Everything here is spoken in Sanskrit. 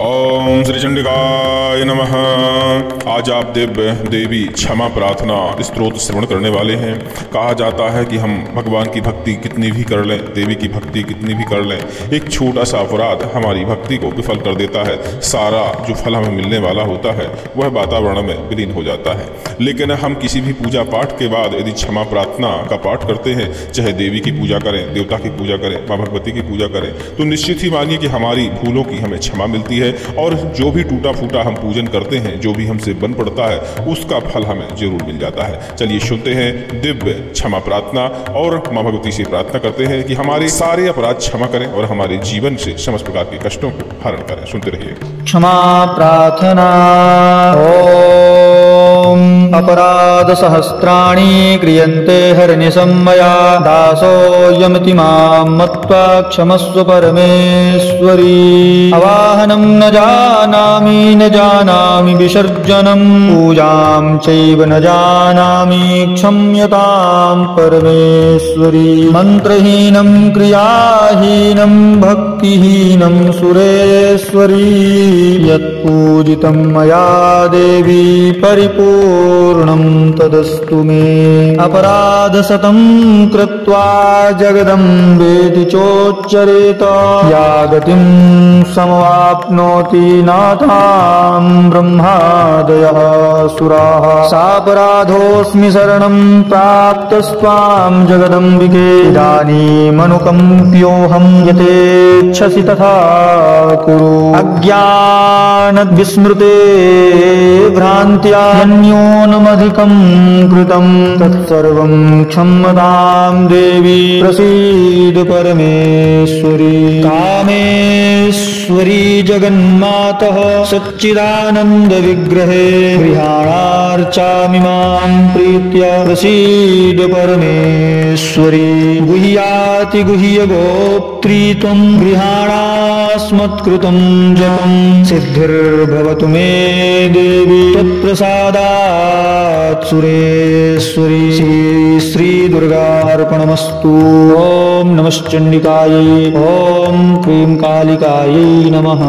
ओम श्री चंडिकाय नमः। आज आप दिव्य देवी क्षमा प्रार्थना स्तोत्र श्रवण करने वाले हैं। कहा जाता है कि हम भगवान की भक्ति कितनी भी कर लें, देवी की भक्ति कितनी भी कर लें, एक छोटा सा अपराध हमारी भक्ति को विफल कर देता है। सारा जो फल हमें मिलने वाला होता है वह वातावरण में विलीन हो जाता है। लेकिन हम किसी भी पूजा पाठ के बाद यदि क्षमा प्रार्थना का पाठ करते हैं, चाहे देवी की पूजा करें, देवता की पूजा करें, माँ भगवती की पूजा करें, तो निश्चित ही मानिए कि हमारी भूलों की हमें क्षमा मिलती है और जो भी टूटा फूटा हम पूजन करते हैं, जो भी हमसे बन पड़ता है, उसका फल हमें जरूर मिल जाता है। चलिए सुनते हैं दिव्य क्षमा प्रार्थना और माँ भगवती से प्रार्थना करते हैं कि हमारे सारे अपराध क्षमा करें और हमारे जीवन से समस्त प्रकार के कष्टों को हरण करें। सुनते रहिए। क्षमा प्रार्थना। ओम अपराध सहस्राणि क्रियन्ते हरनिशं मया दासोऽयमिति मां मत्वा क्षमस्व परमेश्वरी। आवाहनं न जानामि विसर्जनं पूजां चैव न जानामि क्षम्यतां परमेश्वरी। मन्त्रहीनं क्रियाहीनं भक्तिहीनं सुरेश्वरी। यत्पूजितं मया देवी परिपूर्णं तदस्तु मे। अपराधशतं कृत्वा जगदम्बेति चोच्चरेत या गतिं समवाप्नोति नाथां ब्रह्मादयः सुराः। सापराधोऽस्मि शरणं प्राप्तस्त्वां जगदम्बिके। इदानीमनुकम्प्योऽहं यथेच्छसि तथा कुरु। अज्ञानविस्मृते भ्रान्त्या अन्योन्मधिकं कृतं तत्सर्वं क्षम्यतां देवी प्रसीद परमेश्वरी। कामेश्वरी जगन्मातः सच्चिदानन्द विग्रहे गृहाणार्चामि मां प्रीत्या प्रसीद परमेश्वरी। गुह्याति गुह्य गोप्त्री त्वं गृहाणास्मत्कृतं जपं सिद्धिर्भवतु मे देवी तत्प्रसादात् सुरेश्वरी। श्री दुर्गार्पणमस्तु। ओम नमश्चंडिकायै, ओम क्लीं कालिकायै नमः।